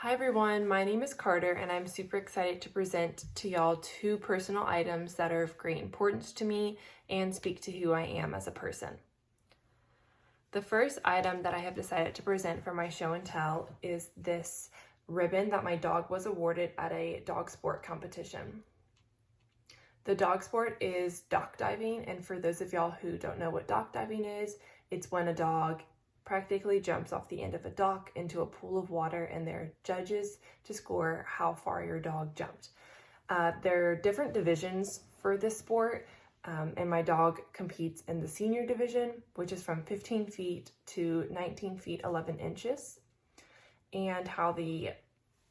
Hi everyone, my name is Carter and I'm super excited to present to y'all two personal items that are of great importance to me and speak to who I am as a person. The first item that I have decided to present for my show and tell is this ribbon that my dog was awarded at a dog sport competition. The dog sport is dock diving, and for those of y'all who don't know what dock diving is, it's when a dog practically jumps off the end of a dock into a pool of water and there are judges to score how far your dog jumped. There are different divisions for this sport, and my dog competes in the senior division, which is from 15 feet to 19 feet 11 inches. And how the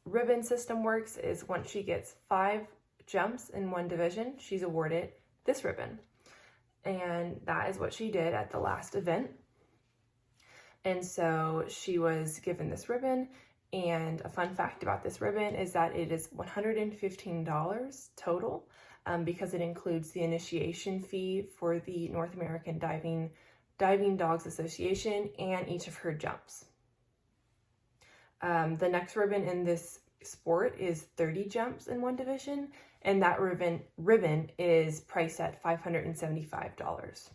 ribbon system works is once she gets 5 jumps in one division, she's awarded this ribbon. And that is what she did at the last event. And so she was given this ribbon, and a fun fact about this ribbon is that it is $115 total because it includes the initiation fee for the North American Diving Dogs Association and each of her jumps. The next ribbon in this sport is 30 jumps in one division, and that ribbon is priced at $575.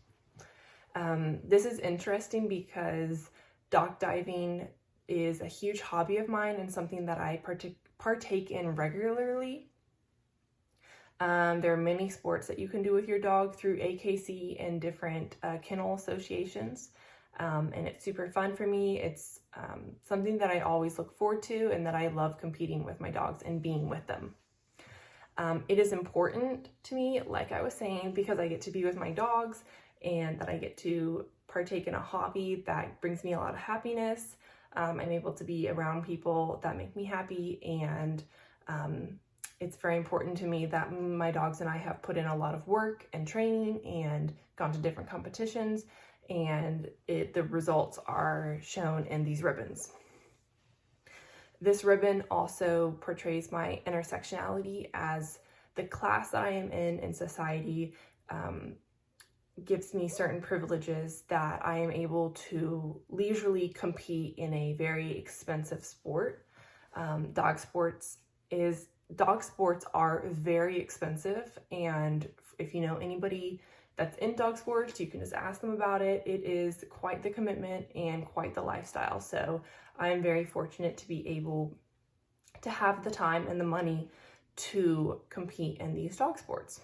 This is interesting because dock diving is a huge hobby of mine and something that I partake in regularly. There are many sports that you can do with your dog through AKC and different kennel associations, and it's super fun for me. It's something that I always look forward to and that I love competing with my dogs and being with them. It is important to me, like I was saying, because I get to be with my dogs and that I get to partake in a hobby that brings me a lot of happiness. I'm able to be around people that make me happy, and it's very important to me that my dogs and I have put in a lot of work and training and gone to different competitions, and the results are shown in these ribbons. This ribbon also portrays my intersectionality as the class that I am in society. Gives me certain privileges that I am able to leisurely compete in a very expensive sport. Dog sports are very expensive, and if you know anybody that's in dog sports, you can just ask them about it. It is quite the commitment and quite the lifestyle. So I am very fortunate to be able to have the time and the money to compete in these dog sports.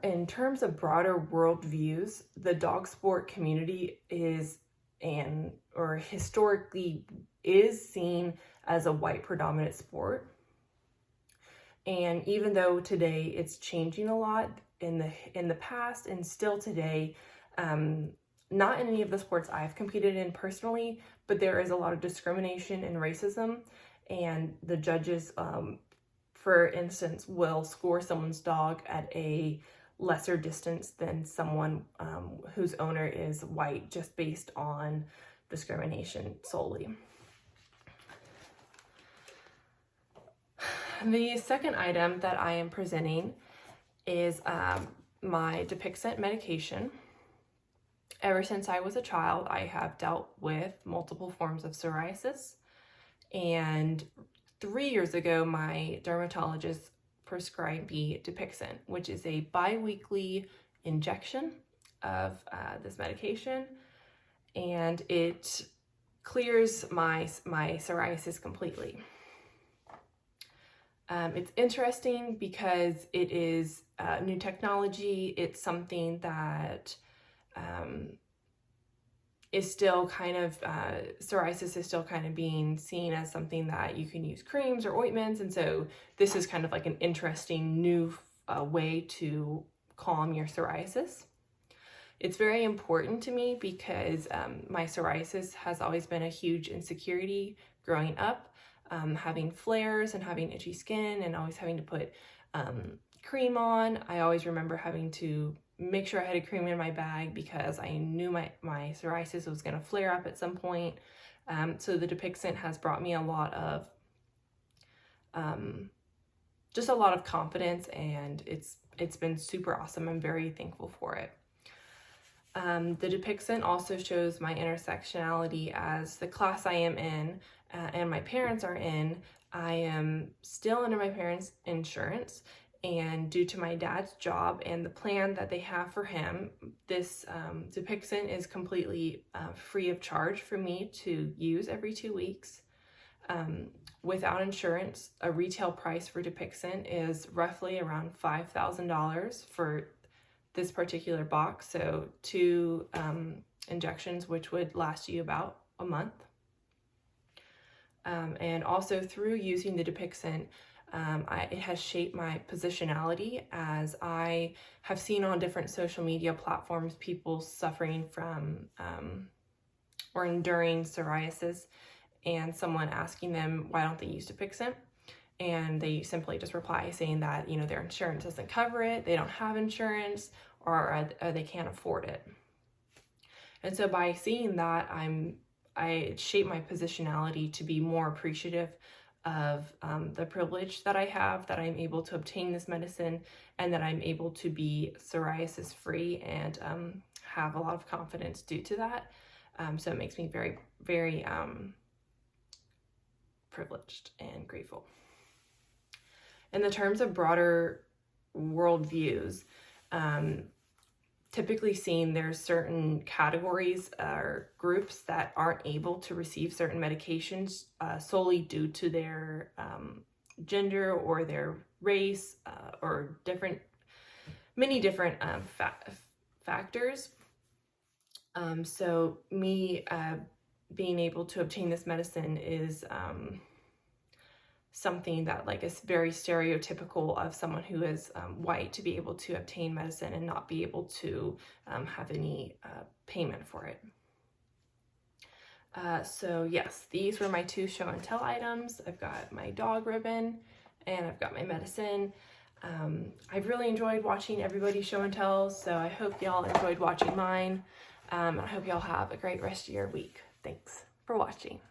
In terms of broader world views, the dog sport community historically is seen as a white predominant sport. And even though today it's changing a lot in the past and still today, not in any of the sports I've competed in personally, but there is a lot of discrimination and racism, and the judges, for instance, will score someone's dog at a lesser distance than someone whose owner is white, just based on discrimination solely. The second item that I am presenting is my Dupixent medication. Ever since I was a child, I have dealt with multiple forms of psoriasis, and 3 years ago, my dermatologist prescribed me Dupixent, which is a bi-weekly injection of this medication, and it clears my psoriasis completely. It's interesting because it is new technology. It's something that is still kind of, psoriasis is still kind of being seen as something that you can use creams or ointments. And so this is kind of like an interesting new way to calm your psoriasis. It's very important to me because my psoriasis has always been a huge insecurity growing up, having flares and having itchy skin and always having to put cream on. I always remember having to make sure I had a cream in my bag because I knew my psoriasis was going to flare up at some point. So the Dupixent has brought me a lot of confidence, and it's been super awesome. I'm very thankful for it. The Dupixent also shows my intersectionality as the class I am in and my parents are in. I am still under my parents' insurance, and due to my dad's job and the plan that they have for him, this Dupixent is completely free of charge for me to use every 2 weeks. Without insurance, a retail price for Dupixent is roughly around $5,000 for this particular box, so 2 injections, which would last you about a month. And also through using the Dupixent, it has shaped my positionality, as I have seen on different social media platforms people suffering from or enduring psoriasis, and someone asking them why don't they use Dupixent, and they simply just reply saying that, you know, their insurance doesn't cover it, they don't have insurance, or they can't afford it. And so by seeing that, I shape my positionality to be more appreciative of the privilege that I have, that I'm able to obtain this medicine, and that I'm able to be psoriasis free, and have a lot of confidence due to that. So it makes me very, very privileged and grateful. In the terms of broader worldviews, typically seen there's certain categories or groups that aren't able to receive certain medications solely due to their gender or their race or many different factors. So me being able to obtain this medicine is something that, like, is very stereotypical of someone who is white to be able to obtain medicine and not be able to have any payment for it. So yes, these were my 2 show and tell items. I've got my dog ribbon and I've got my medicine. I've really enjoyed watching everybody's show and tells, so I hope y'all enjoyed watching mine. I hope y'all have a great rest of your week. Thanks for watching.